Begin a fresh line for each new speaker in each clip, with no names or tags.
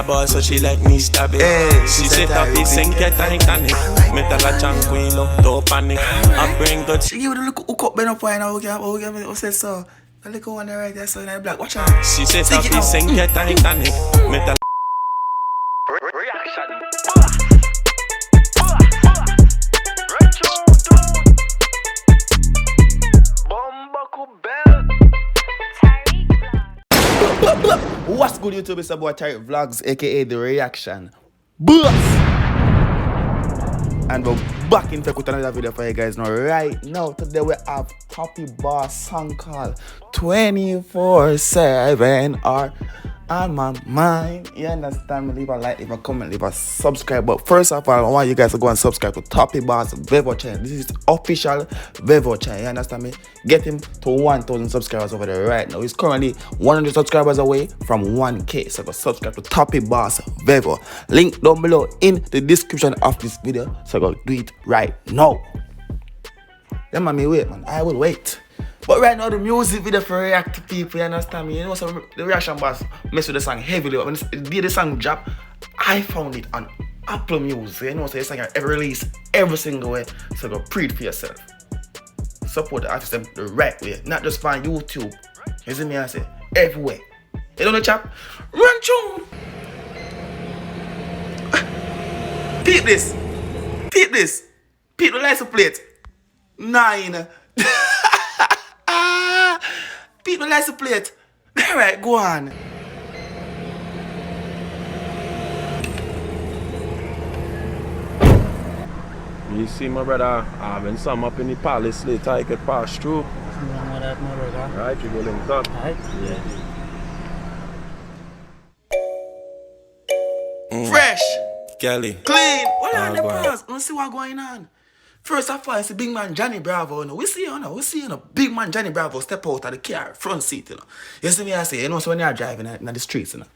a boss, so she like me stab it. She said Toppy sink it Titanic. Metal a tranquilo, don't panic. I bring good.
She give it a look hook up, bend up wine. How say so? The little one right there, so in the black. Watch out.
She said Toppy sink it Titanic. Metal.
Reaction.
What's good, YouTube? It's about Tyrekevlogs, aka The Reaction. Boss! And we're back in fact with another video for you guys now. Right now, today we have Toppy boss song called 24/7 or on my mind. You understand me? Leave a like, leave a comment, leave a subscribe. But first of all, I want you guys to go and subscribe to Toppy boss Vevo channel. This is the official Vevo channel. You understand me? Get him to 1,000 subscribers over there right now. He's currently 100 subscribers away from 1K. So go subscribe to Toppy boss Vevo. Link down below in the description of this video. So go do it right now. Then man, me wait, man. I will wait. But right now, the music video for react to people, you understand me? You know, so the reaction boss mess with the song heavily. But when the song drop, I found it on Apple Music. You know, so the song ever release every single way. So go pre it for yourself. Support the artist them the right way, not just on YouTube. You see me? I say everywhere. You know the chap? Run tune. Peep this. Peep this. Peep the license plate. 9. Peep the license plate. Alright, go on.
You see my brother having some up in the palace later I could pass through. Right, you go link up.
Right?
Yeah.
Fresh.
Kelly.
Clean. What on the pause? Let's see what's going on. First of all, it's the big man Johnny Bravo. You know. We see big man Johnny Bravo step out of the car, front seat, you know. You see me, I say, you know, so when you're driving in the streets, you know,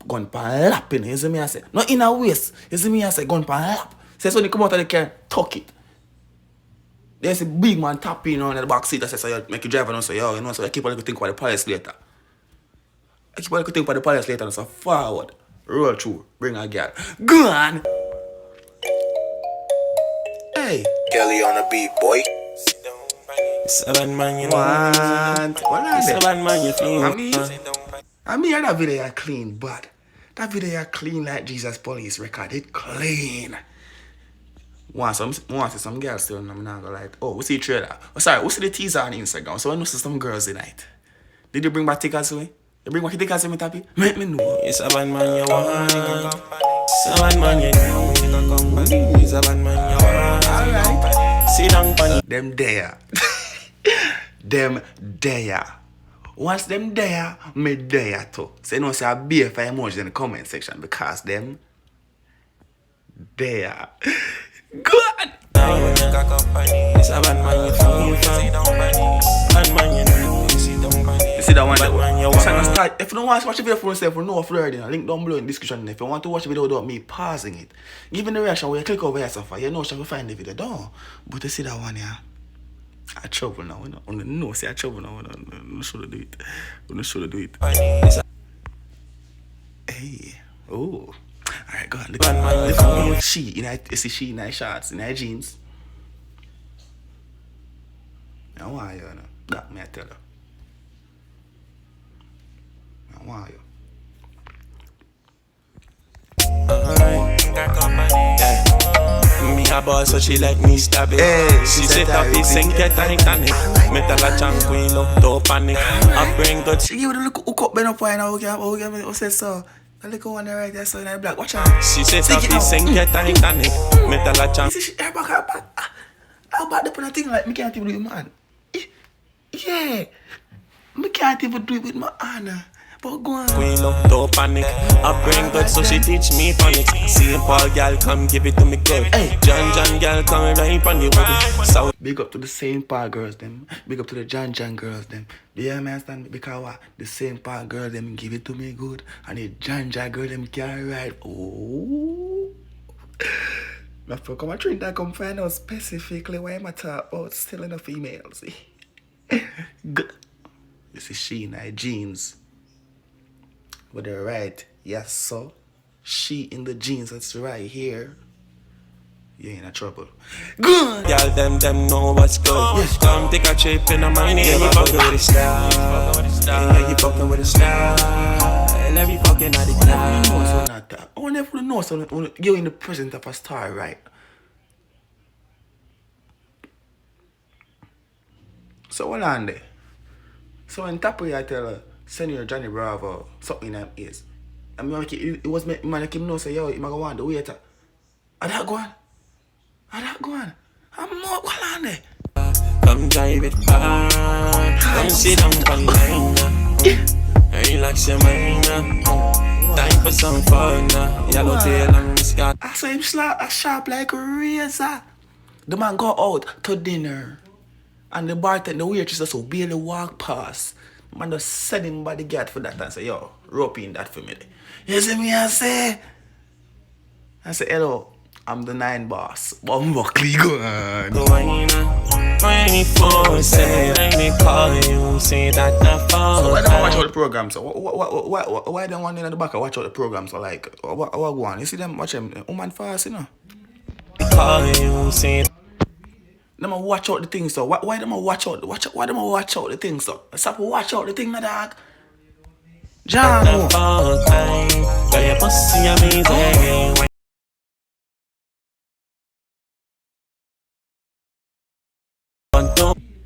gun pan lap, you know, you see me, I say, not in a waist, you see me, I say, gun pan lap. So when you come out of the car, tuck it. There's a big man tapping, you know, in the back seat, I say, so you make you drive and say, yo, you know, so I keep on think about the police later. So forward, roll through, bring a girl. Go on. Hey.
Kelly on the beat, boy.
7 man, you
Want. What are they?
7 man, you feel.
I mean, that video are clean, but that video are clean like Jesus Police record. It clean. Want to see some girls still, I'm not gonna like, oh, we see the trailer. Oh, sorry, we see the teaser on Instagram. So I know see some girls tonight. Did you bring back tickets away? You bring back tickets to me, Toppy? Make me know.
It's a bad man, you want. 7 man, you know. It's a bad man, you want.
Alright.
Sit down, pan.
Them there. Them there. Once them there, me there too. So you know, say a beer for emoji in the comment section because them there. Good.
It's a bad man, you feel. Bad man, you know.
You see that one? Start. If you don't want to watch the video for yourself, you know what already. Link down below in the description. If you want to watch the video without me pausing it, giving the reaction where you click over here, so far, you know, shall we find the video down. But you see that one here? I trouble now, you know. No, see I trouble now. I'm should do it. I'm should do it. Hey, oh. Alright, go on. Look at she. You see she in her shorts, in her jeans. Now why you know? That me I tell her. Now why you?
Me a boss, so she like me stab it. She said Toppy sink it Titanic. Metal a tranquilo, don't panic. I bring good.
She give it a look hook up, bend up wine. How say so? The little one right there, so in the black. Watch out.
She said Toppy sink it Titanic. Metal a tranquilo.
See, she her back. How about the kind of thing like me can't even do it, man? Yeah, me can't even do it with my honor. But go on.
Don't panic. I bring good, so she teach me panic. See Paul girl come give it to me good.
Hey,
John girl come right on you with it. So
big up to the St. Paul girls them. Big up to the John girls them. Do you understand me? Because what? The St. Paul girls them give it to me good, and the John girl them carry right. Oh. Now for come and Trinidad come find out specifically why I'm talking about stealing the females. Good. You see she in her jeans. But they're right. Yes, sir. She in the jeans, that's right here. You ain't in trouble. Good!
Y'all them know what's good. Come take a trip in a mine. Yeah, you fucking with the style. Yeah, you fucking with the style. And every fucking night it's
I wonder if you know something. You're in the presence of a star, right? So what on there? So when Toppy I tell her, send your Johnny Bravo something in them ears. I mean, it was man like him know say, yo, you might go on the waiter. I that go on. I'm not going on there.
come drive it back. Come sit down on the line. Relax your mind. Time for some fun. Yellow tail and Scott.
I saw him sharp like a razor. The man go out to dinner. And the bartender, the waitress just so barely walk past. Man just send him by the gate for that and say, yo, rope in that for me. You see me, I say, hello, I'm the 9 boss. Bumblecly gun.
Go on, 24, say, let me call you, say that the phone.
So why don't watch all the programs? So why don't one in the back watch all the programs? So like, what go on? You see them watch them, woman fast, you know?
Call you, say
Them watch out the things, so why them watch out the things, so stop watch out the thing, my dog. John,
the phone time, got your pussy amazing.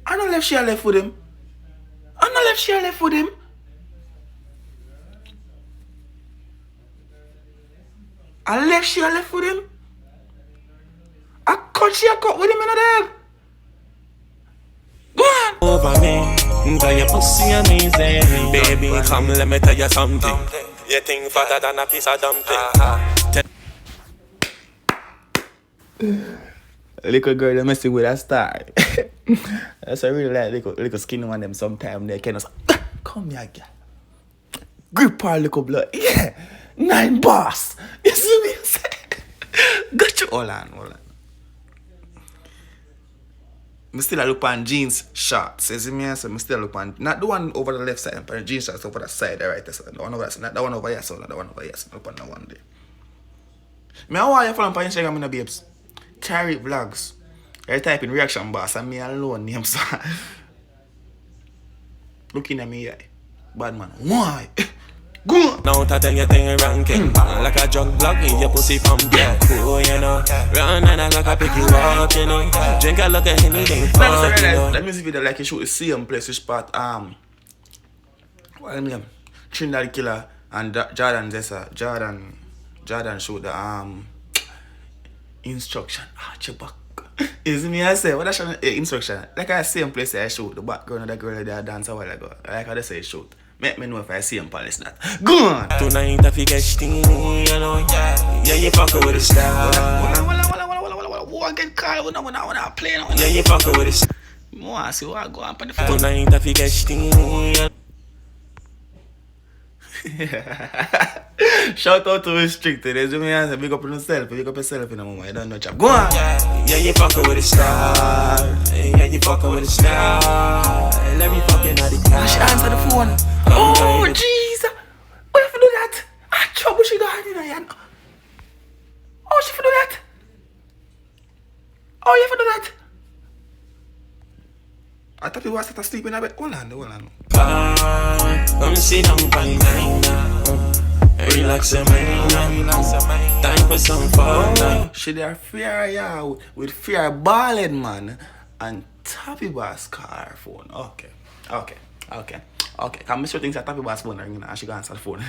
I don't left she left with him. I left she left with him. I cut with him in the dog. Go on.
Over me, got your pussy amazing. Baby, come let me tell you something. You think fatter than a piece of dumpling.
Little girl that messing with a star. That's I really like little skinny one them sometimes they kind of say, come here, girl. Grip her little blood. Yeah. 9 boss. You see me? Got you. Hold on. I still look on jeans shorts. You see me? So I still look on, not the one over the left side, but the jeans shorts over the side, the right side. The one over there, not the one over here, so not the one over here. So look on the one there. I want you follow on Instagram, in the babes. Tyrekevlogs. I type in reaction boss and me alone name so. Looking at me eye. Bad man. Why? Go on.
Now to tell you thing ranking. Like a drug block in your pussy pump. Yeah, cool, you know. Run and like a pick you up, you know. Drink a look at anything fuck, you know.
Let me see video like you shoot the same place which part what is name? Trinidad Killer and Jordan Zessa. Jordan showed the instruction. Chebak. Is me I say what I show instruction. Like I same place I shoot the background of the girl that dance a while ago. Like I just say shoot. Make me know if I see him palace that. Go on!
Tonight I forget sting, you know. Yeah, you fucking with the style.
What get called when I play now?
Yeah, you fucking with the style.
I see what go on the phone.
Tonight I forget sting, you know.
Shout out to restricted. As you may answer, big up on yourself. Big up yourself in a moment. You don't know job. Go on!
Yeah, you fucking with the style. Yeah, you fucking with the style. Let me fucking out the car.
She answer the phone. Oh, jeez. Why you do that? Trouble she got in there. Oh, she do that. Oh, you do that. I thought you was asleep in a bed. Hold on.
Come sit down by mine. Relax your mind. Time for some fun.
She there fear ya with fear balling man and Toppy Bass car phone. Okay. Can Mr. thinks that Toppy Bass phone ringing and she can answer the phone.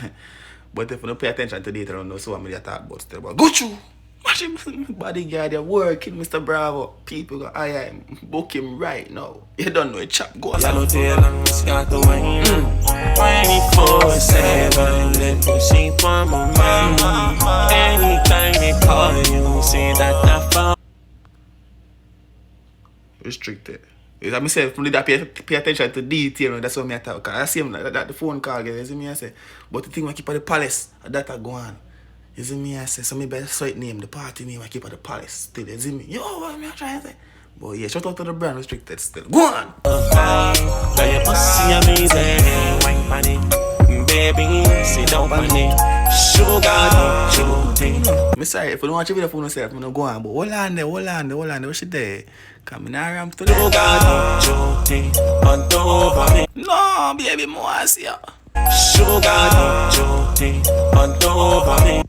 But if you don't pay attention to data, don't know so I'm gonna talk about still. But go through. Watch him bodyguard, you're working, Mr. Bravo. People go, I book him right now. You don't know a chap, go
Yellow tail and Scott the wine. 24/7, let me see for my mind. Anytime they call you, say that I found.
Restricted. I myself, I pay attention to detail, that's what I talk. I see him that the phone call, you see me, I say, but the thing I keep at the palace, that I go on. You see me, I say, so maybe I saw it name, the party name I keep at the palace still, you see me? Yo, what am I trying to say? But yeah, shout out to the brand restricted still. Go on!
Got your pussy amazing, wine money. baby, sit down on it. Sugar, Joe.
I'm sorry, if you don't watch the video for yourself, I'm not going, but hold on there, what she there? Come in here, I'm to the
Sugar, Joe, on over me.
No, baby, more I see ya.
Sugar, Joe, on over me.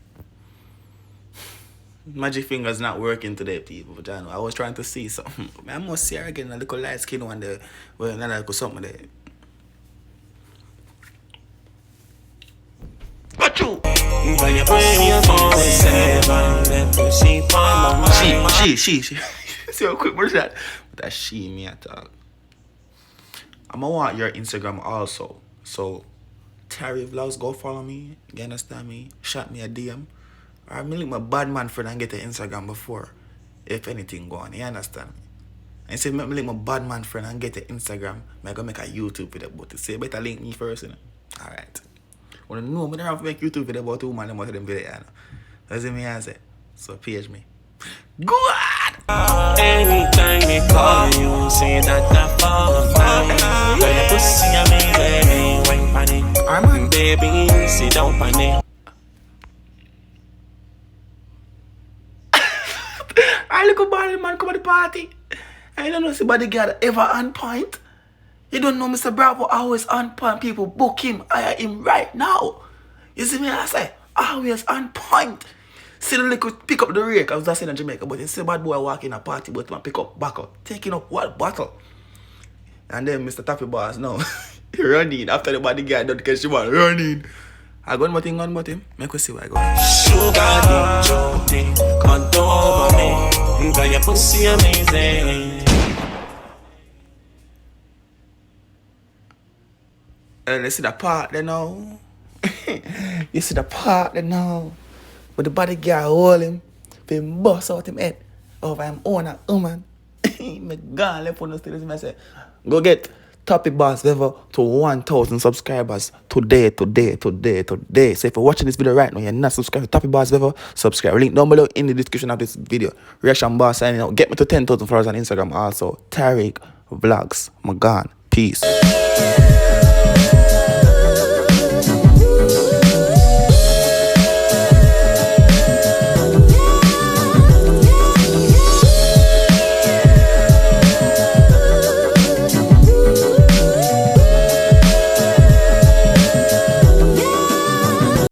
Magic fingers not working today, people. But I was trying to see something. I must see her again, a little light skin one there. Well, another little something there. Got you! She. See how quick was that? That she me at all. I'ma want your Instagram also. So Tyrekevlogs, go follow me. You understand me? Shot me a DM. Or me link my bad man friend and get the Instagram before. If anything go on. You understand me? And say me link my bad man friend and get the Instagram. I go make a YouTube video about it. Say better link me first, you know. Alright. When I know I don't have to make YouTube video about 2 man about them video, you know. That's what me say. So page me. Good!
Anytime me call you, say that I fall fine. But your pussy amazing, wine pan it.
I'm
Baby, sit down pan it.
I look about man come at the party. I don't know if somebody got ever on point. You don't know Mr. Bravo always on point. People book him, hire him right now. You see me? I say always on point. See the little pick up the rake. I was just saying in Jamaica, but you see bad boy walk in a party, but man pick up bottle, taking up what bottle? And then Mr. Toppy boss no, he running after the bodyguard don't catch him on running. I got nothing on but him. Make us see where I go.
Sugar, Joe, come over me. Girl, your pussy amazing.
Let's see the part there now. You see the part there now. But the bodyguard hold him. He bust out him head. Over him own a woman. Me gone left on the stairs and I say, go get Toppy Boss Level to 1,000 subscribers today. So if you're watching this video right now, you're not subscribed to Toppy Boss Level, subscribe. Link down below in the description of this video. Reaction boss signing out. Get me to 10,000 followers on Instagram also. Tyrekevlogs. I'm gone. Peace.